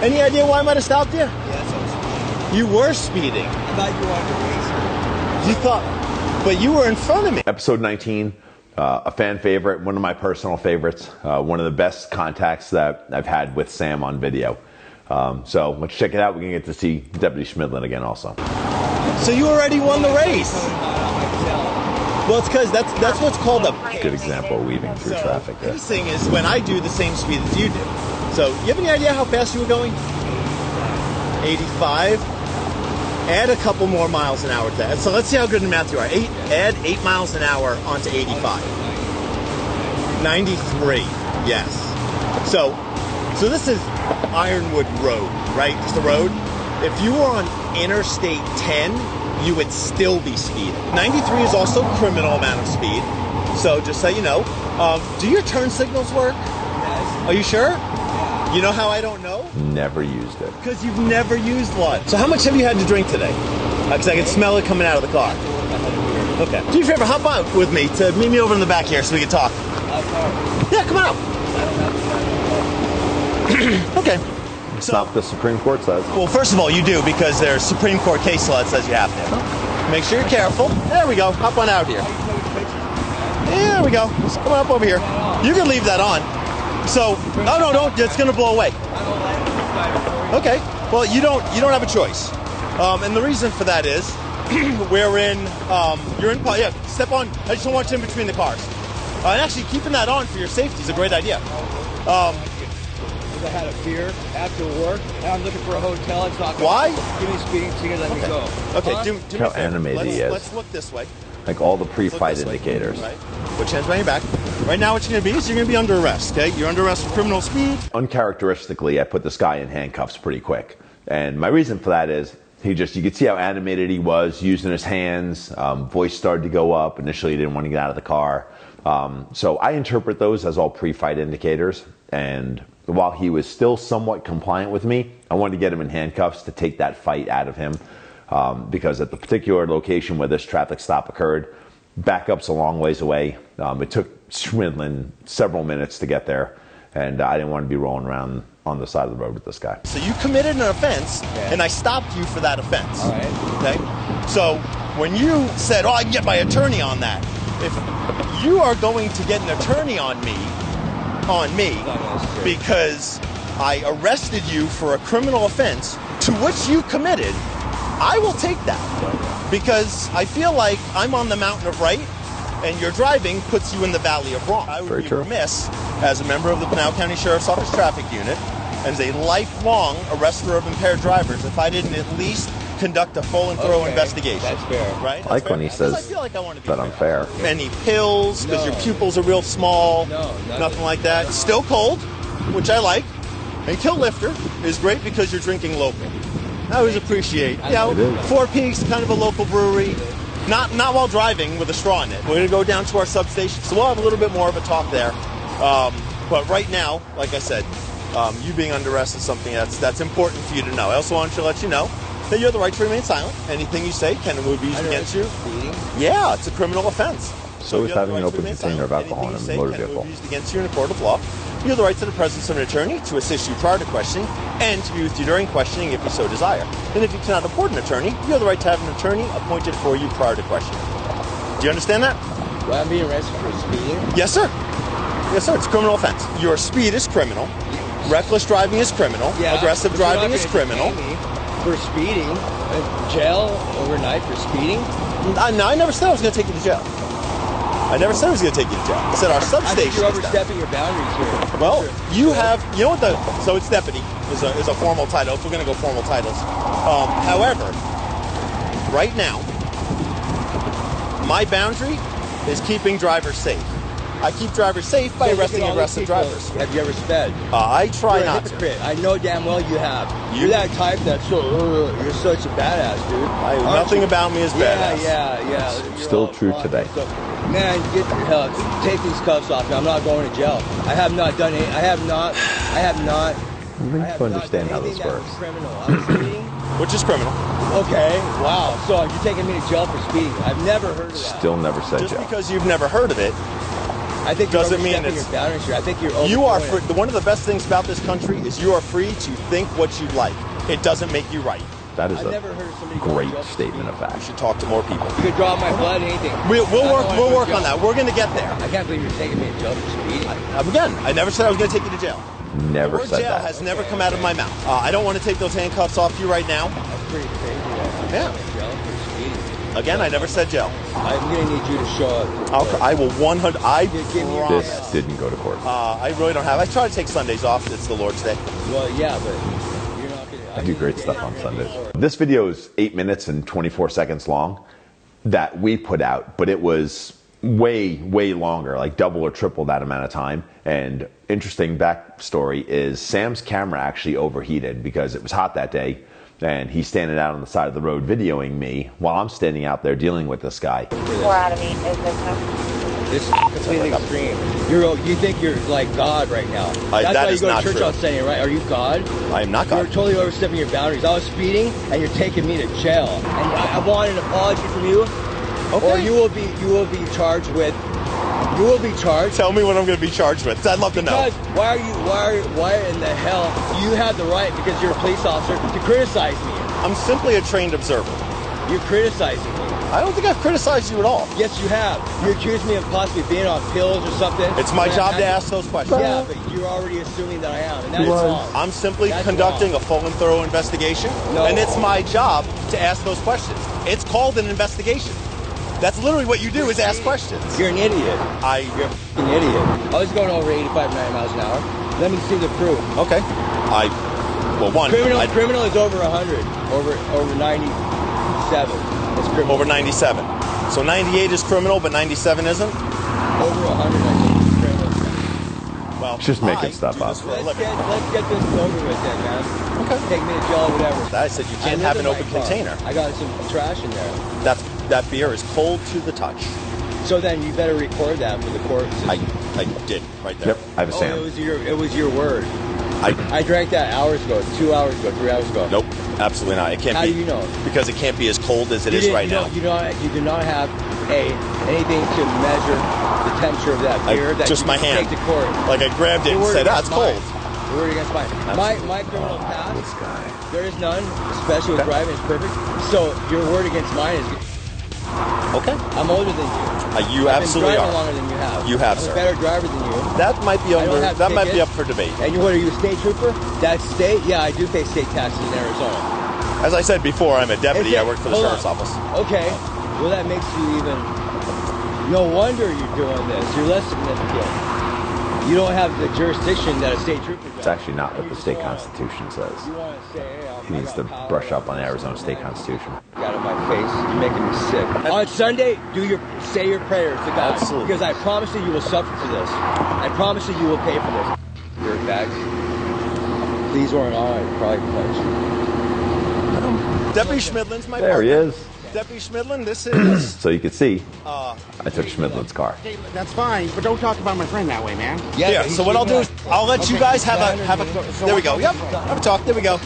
Any idea why I might have stopped you? Yeah, that's what I was You were speeding. I thought you wanted to race her. You thought, but you were in front of me. Episode 19, a fan favorite, one of my personal favorites, one of the best contacts that I've had with Sam on video. So let's check it out. We're going to get to see Deputy Schmidlin again also. So you already won the race. Well, it's because that's what's called a Good example of weaving through traffic there. Pacing is when I do the same speed as you do. So you have any idea how fast you were going? 85. Add a couple more miles an hour to that. So let's see how good in math you are. Add 8 miles an hour onto 85. 93. Yes. So this is Ironwood Road, right? Just the road. If you were on Interstate 10, you would still be speeding. 93 is also criminal amount of speed. So just so you know, do your turn signals work? Yes. Are you sure? You know how I don't know? Never used it. Because you've never used one. So how much have you had to drink today? Because I can smell it coming out of the car. Okay. Do you favor, hop out with me to meet me over in the back here so we can talk. Yeah, come out. Okay. It's not what the Supreme Court says. Well, first of all, you do because there's Supreme Court case law that says you have to. Make sure you're careful. There we go. Hop on out here. There we go. Just come up over here. You can leave that on. So, no, don't. It's going to blow away. Okay. Well, you don't have a choice. And the reason for that is you're in. Yeah. Step on. I just don't want you in between the cars. And actually, keeping that on for your safety is a great idea. I had a beer after work, and I'm looking for a hotel. It's not. Why? Give me a speeding ticket. Let me go. Okay. Do me How a favor. animated he is. Let's look this way. Like all the Look pre-fight this way. indicators. Right. Put your hands behind your back. Right now, what you're going to be is you're going to be under arrest. Okay. You're under arrest for criminal speed. Uncharacteristically, I put this guy in handcuffs pretty quick. And my reason for that is you could see how animated he was, using his hands, voice started to go up. Initially, he didn't want to get out of the car. So I interpret those as all pre-fight indicators. And while he was still somewhat compliant with me, I wanted to get him in handcuffs to take that fight out of him. Because at the particular location where this traffic stop occurred, backup's a long ways away. It took Schmidlin several minutes to get there. And I didn't want to be rolling around on the side of the road with this guy. So you committed an offense, and I stopped you for that offense. All right. Okay? So when you said, I can get my attorney on that, if you are going to get an attorney on me, because I arrested you for a criminal offense to which you committed, I will take that. Because I feel like I'm on the mountain of right, and your driving puts you in the valley of wrong. I would be remiss, as a member of the Pinal County Sheriff's Office Traffic Unit, as a lifelong arrestor of impaired drivers, if I didn't at least conduct a full and thorough investigation. That's fair. Right? I like when he says I feel like I want to be that I'm fair. Any pills, because your pupils are real small, No, nothing like that. Still cold, which I like. And Kill Lifter is great because you're drinking local. I always appreciate. You know, Four Peaks, kind of a local brewery. Not while driving with a straw in it. We're going to go down to our substation, so we'll have a little bit more of a talk there. But right now, like I said, you being under arrest is something that's important for you to know. I also wanted to let you know that you have the right to remain silent. Anything you say can be used against you. Speeding? Yeah, it's a criminal offense. So is having an open container of alcohol in a motor vehicle. Used against you in a court of law. You have the right to the presence of an attorney to assist you prior to questioning and to be with you during questioning if you so desire. And if you cannot afford an attorney, you have the right to have an attorney appointed for you prior to questioning. Do you understand that? Well, I'm being arrested for speeding? Yes, sir. Yes, sir. It's a criminal offense. Your speed is criminal. Reckless driving is criminal. Yeah, aggressive driving is criminal. For speeding, jail overnight for speeding? No, I never said I was going to take you to jail. I never said I was going to take you to jail. I said our substation. I think you're overstepping your boundaries here. Well, you have, you know what so it's deputy is a formal title. If we're going to go formal titles. However, right now, my boundary is keeping drivers safe. I keep drivers safe by arresting aggressive drivers. Have you ever sped? I try not to. Hypocrite. I know damn well you have. You're that type that's you're such a badass, dude. Nothing about me is badass. Yeah. Still true today. So, man, take these cuffs off me. I'm not going to jail. I have not done it. I have not. I need to understand how this works. Which is criminal. Okay, wow. So you're taking me to jail for speeding. I've never heard of that. Still never said Just jail. because you've never heard of it I think doesn't mean your boundaries here. I think you're you are free. One of the best things about this country is you are free to think what you like. It doesn't make you right. That is I've never heard of somebody great statement of You fact. should talk to more people. You could draw my blood, anything. We'll work on that. We're going to get there. I can't believe you're taking me to jail for speeding. Again, I never said I was going to take you to jail. Never the word said jail that. has never come out of my mouth. I don't want to take those handcuffs off you right now. That's pretty crazy. Yeah. Jail for speeding. Again, I never said jail. I'm going to need you to show up. I will 100. I promise. This didn't go to court. I really don't have. I try to take Sundays off. It's the Lord's Day. Well, yeah, but you're not going to. I do great stuff on Sundays. This video is 8 minutes and 24 seconds long that we put out, but it was way longer, like double or triple that amount of time. And interesting backstory is Sam's camera actually overheated because it was hot that day, and he's standing out on the side of the road videoing me while I'm standing out there dealing with this guy. We're out of meat. This is completely extreme. You think you're like God right now. That's why you go to church on Sunday, right? Are you God? I am not God. You're totally overstepping your boundaries. I was speeding, and you're taking me to jail. And I want an apology from you, Okay. or you will be charged with. You will be charged. Tell me what I'm going to be charged with. I'd love to know. Because why in the hell do you have the right, because you're a police officer, to criticize me? I'm simply a trained observer. You're criticizing me. I don't think I've criticized you at all. Yes, you have. You accused me of possibly being on pills or something. It's my job to ask those questions. Yeah, but you're already assuming that I am, and that's wrong. I'm simply That's conducting wrong. a full and thorough investigation, No. and it's my job to ask those questions. It's called an investigation. That's literally what you do, is ask questions. You're an idiot. You're You're an idiot. I was going over 85, 90 miles an hour. Let me see the proof. okay. Criminal is over 100, over 97. It's criminal. Over 97. So 98 is criminal, but 97 isn't? Over 100, I think, is criminal. Well, Just making I stuff do up. this for a Let's living. get this over with then, man. Okay. Take me to jail or whatever. I said you can't I have live an in open my car. container. I got some trash in there. That beer is cold to the touch. So then you better record that for the court system. I did right there. Yep, I have a Oh, Sam. it was your word. I drank that hours ago, 2 hours ago, 3 hours ago. Nope, absolutely not. It can't How be. do you know? Because it can't be as cold as it is right now. You do not have anything to measure the temperature of that beer that just you my can hand. take to court. Like I grabbed it Your and word said, against it's cold. mine. Your word against mine. My criminal past, This guy. there is none, especially with driving, is perfect. So your word against mine is, Okay. I'm older than you. You I've absolutely been driving are. longer than you have. You have, I'm sir. a better driver than you. That might be I don't have that might be tickets. up for debate. And what are you, a state trooper? That's state? Yeah, I do pay state taxes in Arizona. As I said before, I'm a deputy. I work for the Hold sheriff's on. office. Okay. Well, that makes you even. No wonder you're doing this. You're less significant. You don't have the jurisdiction that a state trooper does. It's actually not what the state constitution says. You want to say, hey, He needs to brush up on the Arizona state constitution. Got in my face. You're making me sick. On Sunday, say your prayers to God. Absolutely. Because I promise you will suffer for this. I promise you will pay for this. Dirtbags. These weren't on. I'd probably punch. Deputy Schmidlin's my There he partner. is. Deputy Schmidlin, this is. So you can see, I took Schmidlin's car. Hey, that's fine, but don't talk about my friend that way, man. Yeah. So what I'll do is I'll let you guys have a. There we go. Yep. Have a talk. There we go.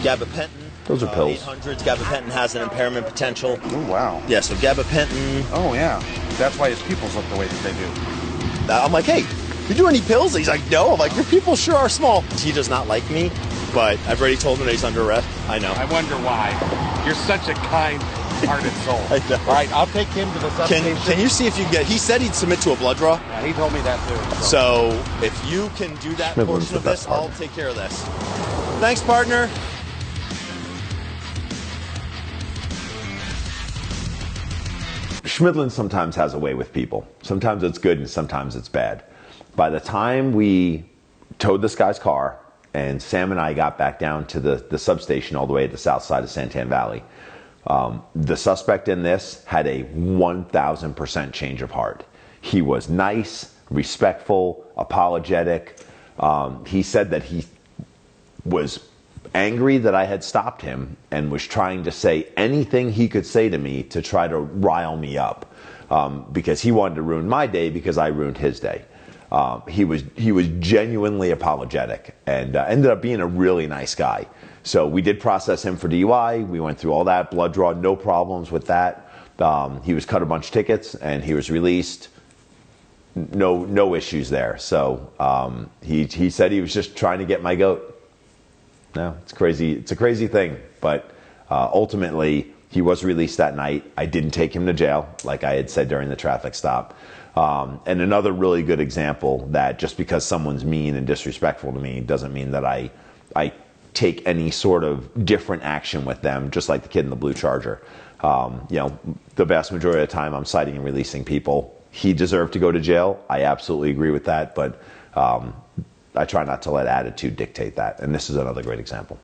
Gabapentin. Those are pills. 800s. Gabapentin has an impairment potential. Oh, wow. Yeah. So gabapentin. Oh, yeah. That's why his pupils look the way that they do. I'm like, hey, you do any pills? He's like, no. I'm like, your pupils sure are small. He does not like me, but I've already told him that he's under arrest. I know. I wonder why. You're such a kind-hearted soul. I know. All right, I'll take him to the substation. Can you see if you can get? He said he'd submit to a blood draw. Yeah, he told me that too. So if you can do that Schmidlin's portion the of best this, I'll partner. take care of this. Thanks, partner. Schmidlin sometimes has a way with people. Sometimes it's good and sometimes it's bad. By the time we towed this guy's car and Sam and I got back down to the substation all the way at the south side of Santan Valley, the suspect in this had a 1,000% change of heart. He was nice, respectful, apologetic. He said that he was angry that I had stopped him and was trying to say anything he could say to me to try to rile me up, because he wanted to ruin my day because I ruined his day. He was genuinely apologetic and ended up being a really nice guy. So we did process him for DUI. We went through all that blood draw, no problems with that. He was cut a bunch of tickets and he was released. no issues there. So he said he was just trying to get my goat. No, it's crazy. It's a crazy thing, but ultimately he was released that night. I didn't take him to jail, like I had said during the traffic stop. And another really good example that just because someone's mean and disrespectful to me doesn't mean that I take any sort of different action with them, just like the kid in the blue Charger. The vast majority of the time I'm citing and releasing people. He deserved to go to jail. I absolutely agree with that, but I try not to let attitude dictate that. And this is another great example.